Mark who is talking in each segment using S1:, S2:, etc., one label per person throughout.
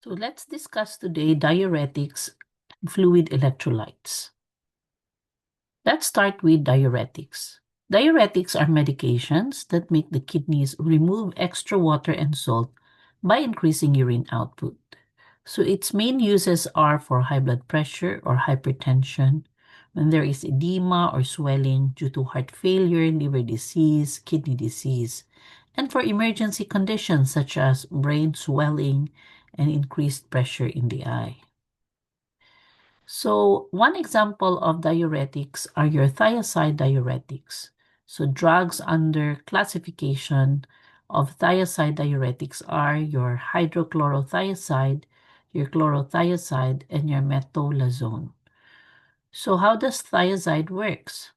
S1: So let's discuss today diuretics and fluid electrolytes. Let's start with diuretics. Diuretics are medications that make the kidneys remove extra water and salt by increasing urine output. So its main uses are for high blood pressure or hypertension, when there is edema or swelling due to heart failure, liver disease, kidney disease, and for emergency conditions such as brain swelling and increased pressure in the eye. So one example of diuretics are your thiazide diuretics. So drugs under classification of thiazide diuretics are your hydrochlorothiazide, your chlorothiazide, and your metolazone. So how does thiazide works?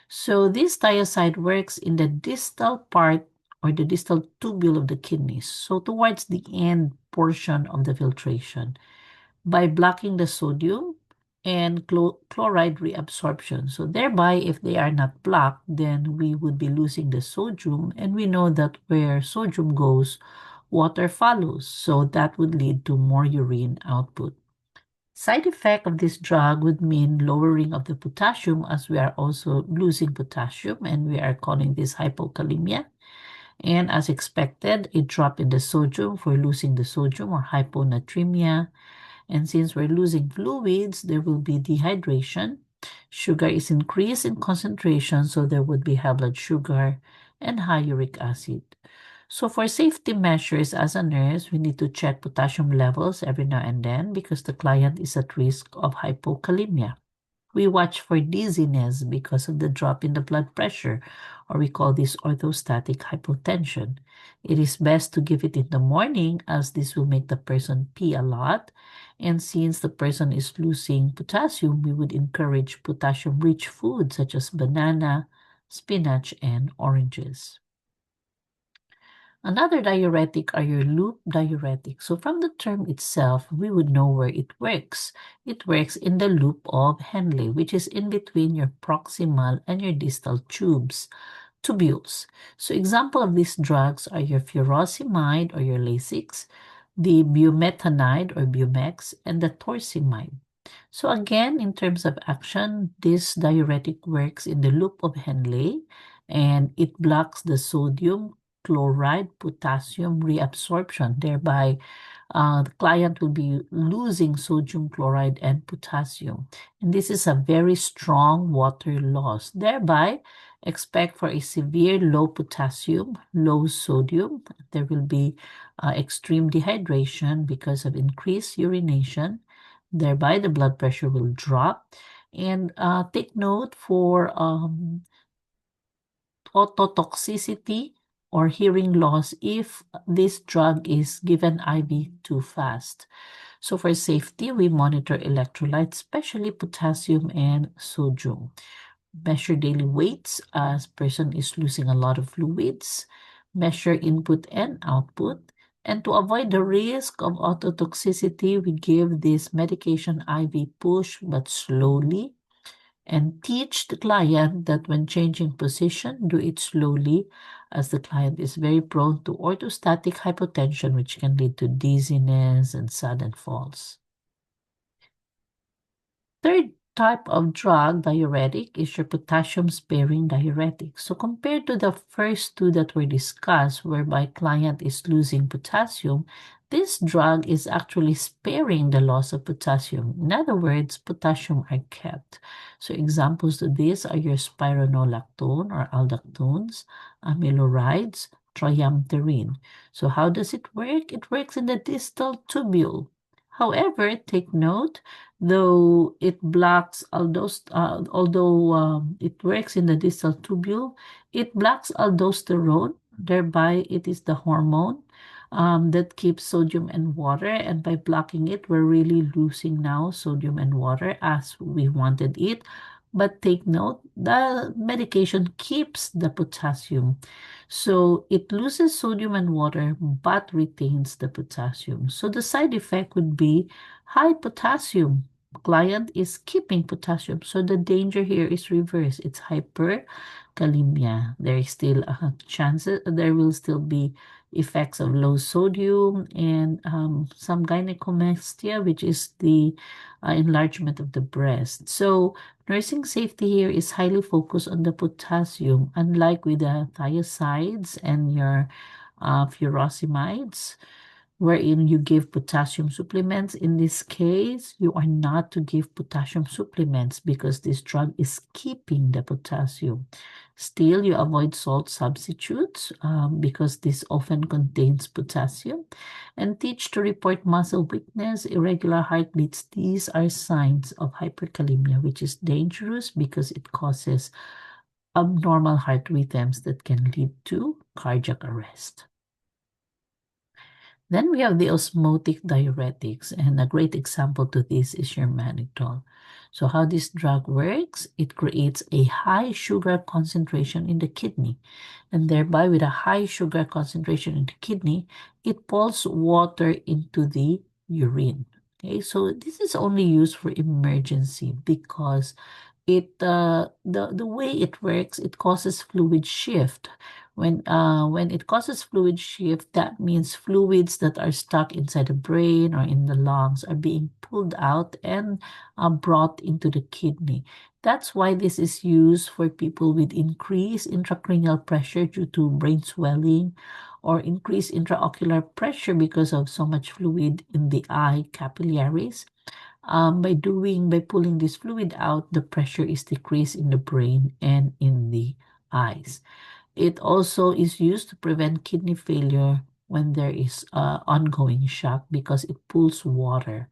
S1: So this thiazide works in the distal part or the distal tubule of the kidneys, so towards the end portion of the filtration, by blocking the sodium and chloride reabsorption. So thereby, if they are not blocked, then we would be losing the sodium, and we know that where sodium goes, water follows. So that would lead to more urine output. Side effect of this drug would mean lowering of the potassium, as we are also losing potassium, and we are calling this hypokalemia. And as expected, a drop in the sodium for losing the sodium or hyponatremia. And since we're losing fluids, there will be dehydration. Sugar is increased in concentration, so there would be high blood sugar and high uric acid. So for safety measures as a nurse, we need to check potassium levels every now and then because the client is at risk of hypokalemia. We watch for dizziness because of the drop in the blood pressure, or we call this orthostatic hypotension. It is best to give it in the morning as this will make the person pee a lot. And since the person is losing potassium, we would encourage potassium-rich foods such as banana, spinach, and oranges. Another diuretic are your loop diuretics. So from the term itself, we would know where it works. It works in the loop of Henle, which is in between your proximal and your distal tubules. So example of these drugs are your furosemide or your Lasix, the bumetanide or Bumex, and the torsemide. So again, in terms of action, this diuretic works in the loop of Henle, and it blocks the sodium, chloride, potassium reabsorption. Thereby, the client will be losing sodium, chloride, and potassium. And this is a very strong water loss. Thereby, expect for a severe low potassium, low sodium. There will be extreme dehydration because of increased urination. Thereby, the blood pressure will drop. And take note for ototoxicity or hearing loss if this drug is given IV too fast. So for safety, we monitor electrolytes, especially potassium and sodium. Measure daily weights as person is losing a lot of fluids. Measure input and output. And to avoid the risk of ototoxicity, we give this medication IV push but slowly, and teach the client that when changing position, do it slowly, as the client is very prone to orthostatic hypotension, which can lead to dizziness and sudden falls. Third type of drug diuretic is your potassium-sparing diuretic. So compared to the first two that were discussed, whereby client is losing potassium, this drug is actually sparing the loss of potassium. In other words, potassium are kept. So examples of this are your spironolactone or aldactones, amilorides, triamterene. So how does it work? It works in the distal tubule. However, take note, though it blocks although it works in the distal tubule, it blocks aldosterone. Thereby, it is the hormone that keeps sodium and water, and by blocking it, we're really losing now sodium and water as we wanted it. But take note, the medication keeps the potassium. So it loses sodium and water, but retains the potassium. So the side effect would be high potassium, client is keeping potassium. So the danger here is reverse. It's hyperkalemia. There is still a chance there will still be effects of low sodium and some gynecomastia, which is the enlargement of the breast. So nursing safety here is highly focused on the potassium, unlike with the thiazides and your furosemides, wherein you give potassium supplements. In this case, you are not to give potassium supplements because this drug is keeping the potassium. Still, you avoid salt substitutes because this often contains potassium. And teach to report muscle weakness, irregular heartbeats. These are signs of hyperkalemia, which is dangerous because it causes abnormal heart rhythms that can lead to cardiac arrest. Then we have the osmotic diuretics, and a great example to this is your mannitol. So how this drug works, it creates a high sugar concentration in the kidney, and thereby with a high sugar concentration in the kidney, it pulls water into the urine. Okay, so this is only used for emergency because the way it works, it causes fluid shift. When it causes fluid shift, that means fluids that are stuck inside the brain or in the lungs are being pulled out and brought into the kidney. That's why this is used for people with increased intracranial pressure due to brain swelling or increased intraocular pressure because of so much fluid in the eye capillaries. By pulling this fluid out, the pressure is decreased in the brain and in the eyes. It also is used to prevent kidney failure when there is ongoing shock because it pulls water.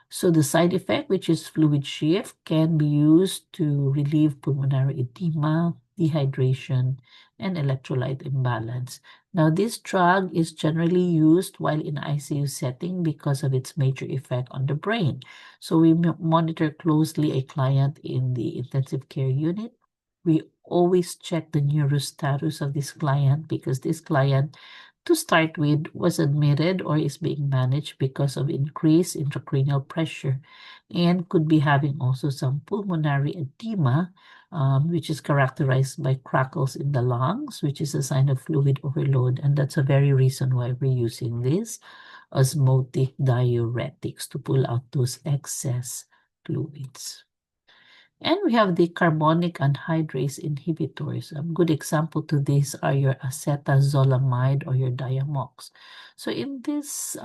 S1: So the side effect, which is fluid shift, can be used to relieve pulmonary edema, dehydration, and electrolyte imbalance. Now, this drug is generally used while in ICU setting because of its major effect on the brain. So we monitor closely a client in the intensive care unit. We always check the neuro status of this client because this client, to start with, was admitted or is being managed because of increased intracranial pressure and could be having also some pulmonary edema, which is characterized by crackles in the lungs, which is a sign of fluid overload. And that's a very reason why we're using this osmotic diuretics to pull out those excess fluids. And we have the carbonic anhydrase inhibitors. A good example to this are your acetazolamide or your Diamox. So in this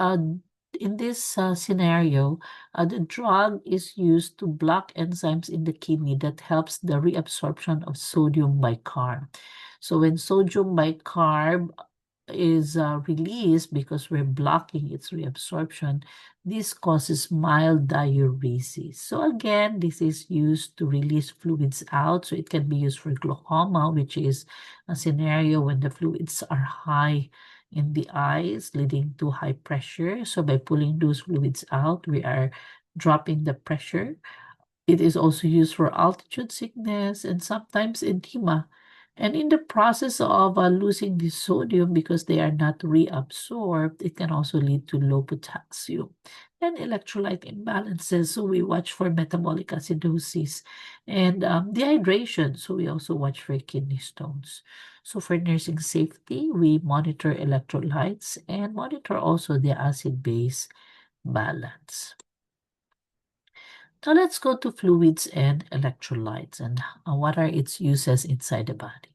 S1: scenario, the drug is used to block enzymes in the kidney that helps the reabsorption of sodium bicarb. So when sodium bicarb is released because we're blocking its reabsorption, this causes mild diuresis. So again, this is used to release fluids out. So it can be used for glaucoma, which is a scenario when the fluids are high in the eyes, leading to high pressure. So by pulling those fluids out, we are dropping the pressure. It is also used for altitude sickness and sometimes edema. And in the process of losing the sodium because they are not reabsorbed, it can also lead to low potassium and electrolyte imbalances. So we watch for metabolic acidosis and dehydration. So we also watch for kidney stones. So for nursing safety, we monitor electrolytes and monitor also the acid-base balance. Now let's go to fluids and electrolytes and what are its uses inside the body.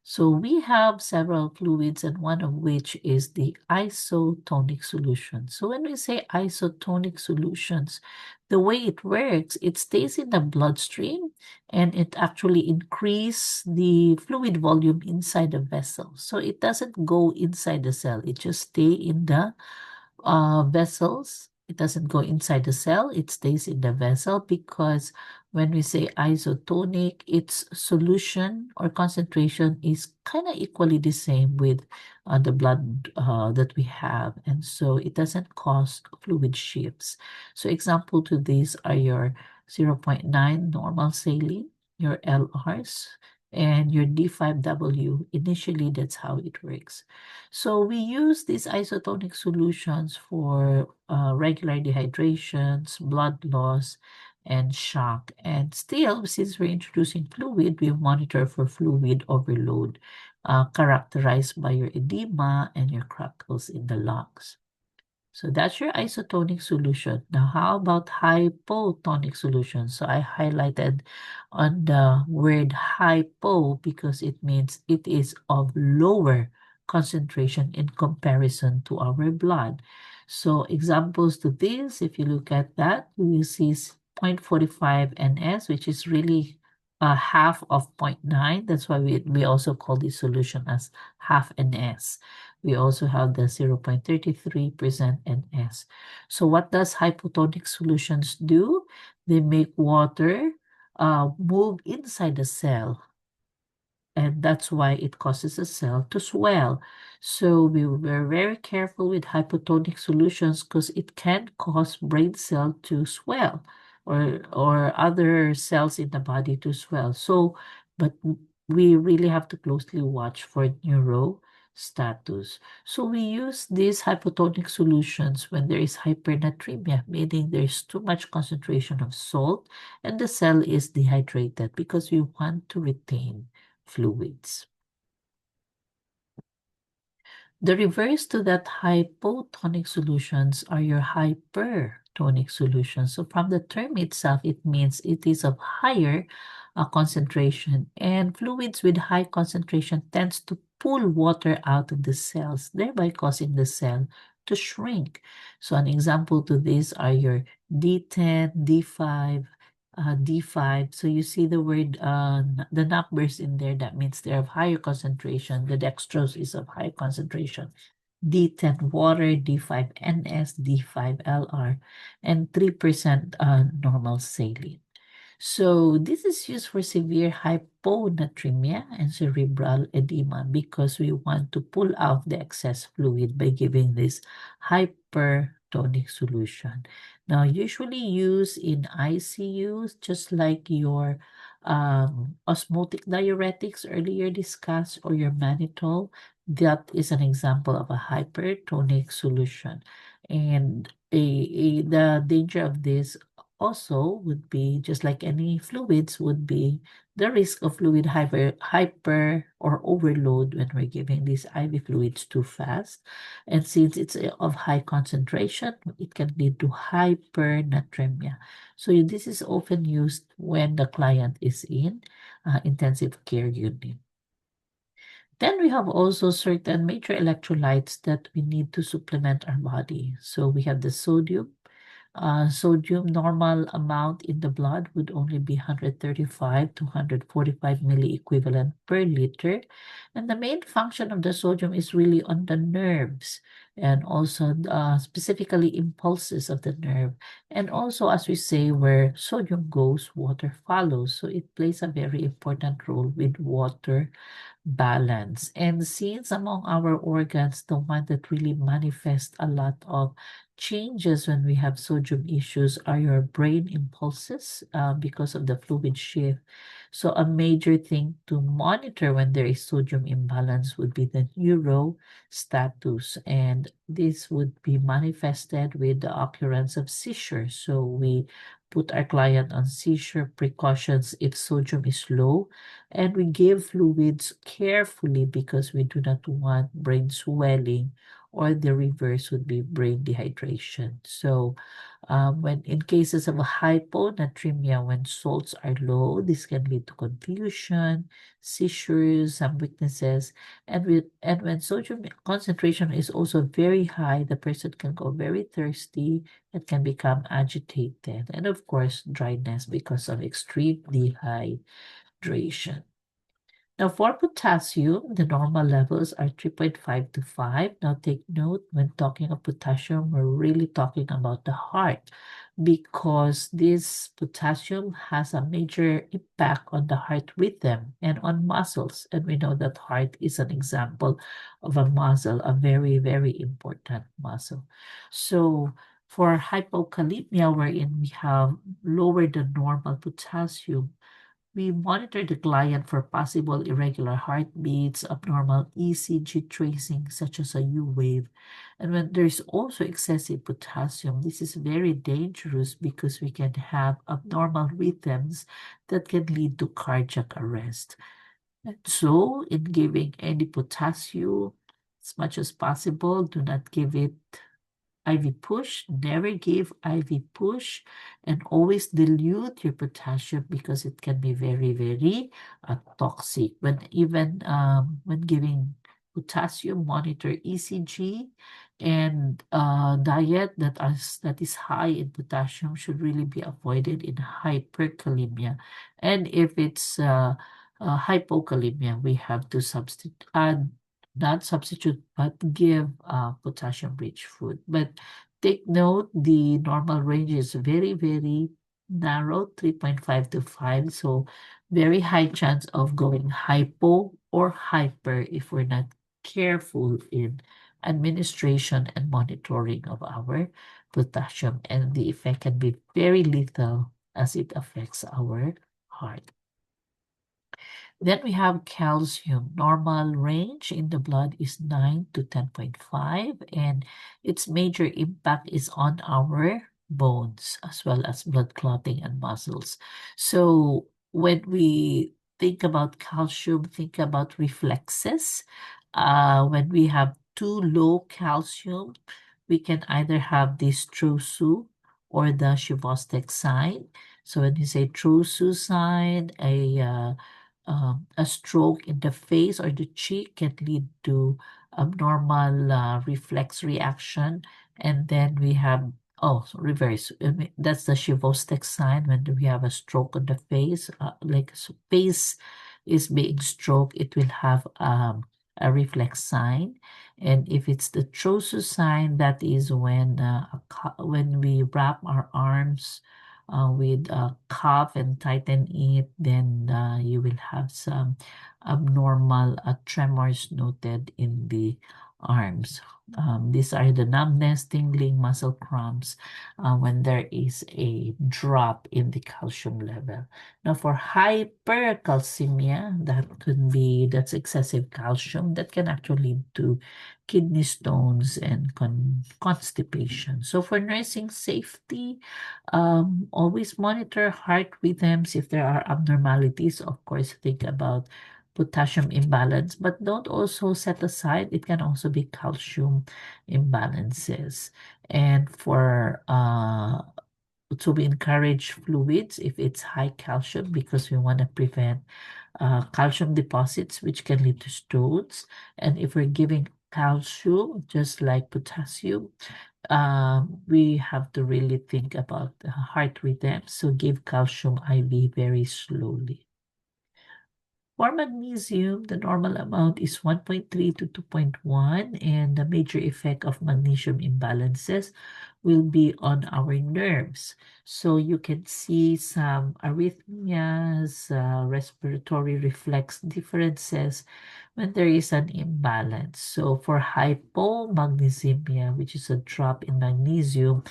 S1: So we have several fluids and one of which is the isotonic solution. So when we say isotonic solutions, the way it works, it stays in the bloodstream and it actually increases the fluid volume inside the vessel. So it doesn't go inside the cell, it just stays in the vessels. It doesn't go inside the cell, it stays in the vessel because when we say isotonic, its solution or concentration is kind of equally the same with the blood that we have. And so it doesn't cause fluid shifts. So example to these are your 0.9 normal saline, your LRs, and your D5W. Initially, that's how it works. So we use these isotonic solutions for regular dehydrations, blood loss, and shock. And still, since we're introducing fluid, we monitor for fluid overload, characterized by your edema and your crackles in the lungs. So that's your isotonic solution. Now, how about hypotonic solution? So I highlighted on the word hypo because it means it is of lower concentration in comparison to our blood. So examples to this, if you look at that, you will see 0.45 NS, which is really half of zero point 0.9. That's why we also call this solution as half NS. We also have the 0.33% NS. So what does hypotonic solutions do? They make water move inside the cell, and that's why it causes a cell to swell. So we were very careful with hypotonic solutions because it can cause brain cell to swell or other cells in the body to swell. So, but we really have to closely watch for neuro status. So we use these hypotonic solutions when there is hypernatremia, meaning there's too much concentration of salt and the cell is dehydrated because we want to retain fluids. The reverse to that hypotonic solutions are your hypertonic solutions. So from the term itself, it means it is of higher concentration, and fluids with high concentration tends to pull water out of the cells, thereby causing the cell to shrink. So an example to this are your D10, D5, D5. So you see the word, the numbers in there, that means they're of higher concentration. The dextrose is of high concentration. D10 water, D5 NS, D5 LR, and 3% normal saline. So this is used for severe hyponatremia and cerebral edema because we want to pull out the excess fluid by giving this hypertonic solution. Now, usually used in ICUs, just like your osmotic diuretics earlier discussed or your mannitol, that is an example of a hypertonic solution. And the danger of this also would be, just like any fluids, would be the risk of fluid hyper or overload when we're giving these IV fluids too fast. And since it's of high concentration, it can lead to hypernatremia. So this is often used when the client is in intensive care unit. Then we have also certain major electrolytes that we need to supplement our body. So we have the sodium. Sodium normal amount in the blood would only be 135 to 145 milliequivalent per liter. And the main function of the sodium is really on the nerves and also specifically impulses of the nerve. And also, as we say, where sodium goes, water follows. So it plays a very important role with water balance. And since among our organs, the one that really manifests a lot of changes when we have sodium issues are your brain impulses because of the fluid shift. So a major thing to monitor when there is sodium imbalance would be the neuro status, and this would be manifested with the occurrence of seizures. So we put our client on seizure precautions if sodium is low, and we give fluids carefully because we do not want brain swelling, or the reverse would be brain dehydration. So when in cases of hyponatremia, when salts are low, this can lead to confusion, seizures, some weaknesses, and when sodium concentration is also very high, the person can go very thirsty and can become agitated, and of course dryness because of extreme dehydration. Now, for potassium, the normal levels are 3.5 to 5. Now, take note, when talking of potassium, we're really talking about the heart because this potassium has a major impact on the heart rhythm and on muscles. And we know that heart is an example of a muscle, a very, very important muscle. So, for hypokalemia, wherein we have lower than normal potassium, We monitor the client for possible irregular heartbeats, abnormal ECG tracing, such as a U wave. And when there's also excessive potassium, this is very dangerous because we can have abnormal rhythms that can lead to cardiac arrest. And so, in giving any potassium, as much as possible, do not give it IV push, never give IV push, and always dilute your potassium because it can be very, very toxic. When giving potassium, monitor ECG, and diet that is high in potassium should really be avoided in hyperkalemia. And if it's hypokalemia, we have to not substitute, but give potassium-rich food. But take note, the normal range is very, very narrow, 3.5 to 5. So very high chance of going hypo or hyper if we're not careful in administration and monitoring of our potassium. And the effect can be very lethal as it affects our heart. Then we have calcium. Normal range in the blood is 9 to 10.5, and its major impact is on our bones as well as blood clotting and muscles. So when we think about calcium, think about reflexes. When we have too low calcium, we can either have this TRUSU or the Chivostek sign. So when you say TRUSU sign, a stroke in the face or the cheek can lead to abnormal reflex reaction. And then we have, reverse. That's the Chivostek sign when we have a stroke on the face. Face is being stroked, it will have a reflex sign. And if it's the Trosu sign, that is when we wrap our arms with a cuff and tighten it, then you will have some abnormal tremors noted in the arms. These are the numbness, tingling, muscle cramps when there is a drop in the calcium level. Now, for hypercalcemia, that's excessive calcium that can actually lead to kidney stones and constipation. So for nursing safety, always monitor heart rhythms. If there are abnormalities, of course, think about potassium imbalance, but don't also set aside, it can also be calcium imbalances. And so we encourage fluids if it's high calcium because we want to prevent calcium deposits, which can lead to stones. And if we're giving calcium, just like potassium, we have to really think about heart rhythm. So give calcium IV very slowly. For magnesium, the normal amount is 1.3 to 2.1, and the major effect of magnesium imbalances will be on our nerves. So you can see some arrhythmias, respiratory reflex differences when there is an imbalance. So for hypomagnesemia, which is a drop in magnesium,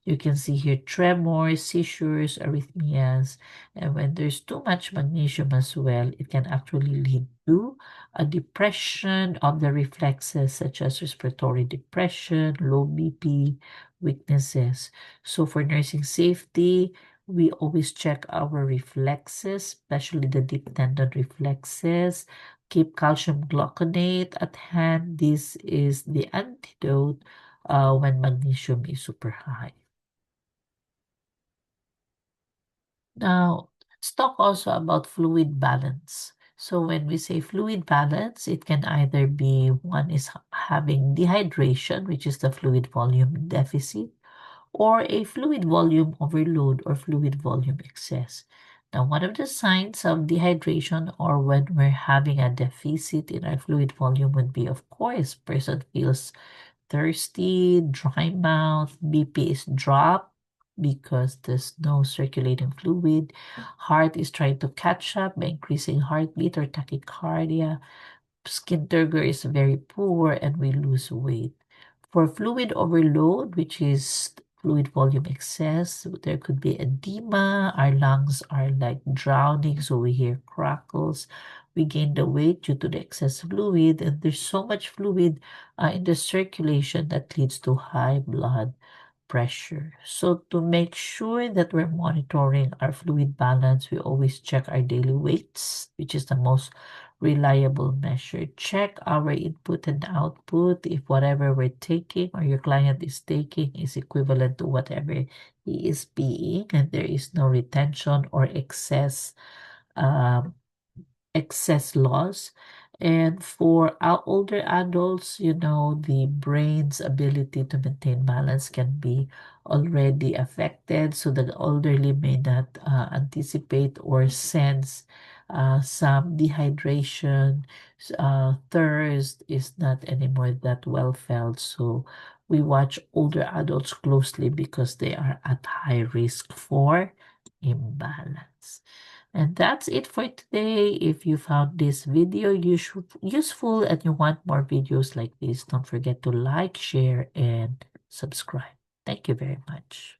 S1: you can see here tremors, seizures, arrhythmias. And when there's too much magnesium as well, it can actually lead to a depression of the reflexes, such as respiratory depression, low BP, weaknesses. So for nursing safety, we always check our reflexes, especially the deep tendon reflexes. Keep calcium gluconate at hand. This is the antidote when magnesium is super high. Now, let's talk also about fluid balance. So when we say fluid balance, it can either be one is having dehydration, which is the fluid volume deficit, or a fluid volume overload or fluid volume excess. Now, one of the signs of dehydration or when we're having a deficit in our fluid volume would be, of course, person feels thirsty, dry mouth, BP is dropped because there's no circulating fluid. Heart is trying to catch up by increasing heartbeat or tachycardia. Skin turgor is very poor and we lose weight. For fluid overload, which is fluid volume excess. There could be edema. Our lungs are like drowning, so we hear crackles. We gain the weight due to the excess fluid, and there's so much fluid in the circulation that leads to high blood pressure. So to make sure that we're monitoring our fluid balance, we always check our daily weights, which is the most reliable measure. Check our input and output if whatever we're taking or your client is taking is equivalent to whatever he is being, and there is no retention or um, excess loss. And for our older adults, the brain's ability to maintain balance can be already affected, so the elderly may not anticipate or sense some dehydration. Thirst is not anymore that well felt. So we watch older adults closely because they are at high risk for imbalance. And that's it for today. If you found this video useful and you want more videos like this, don't forget to like, share, and subscribe. Thank you very much.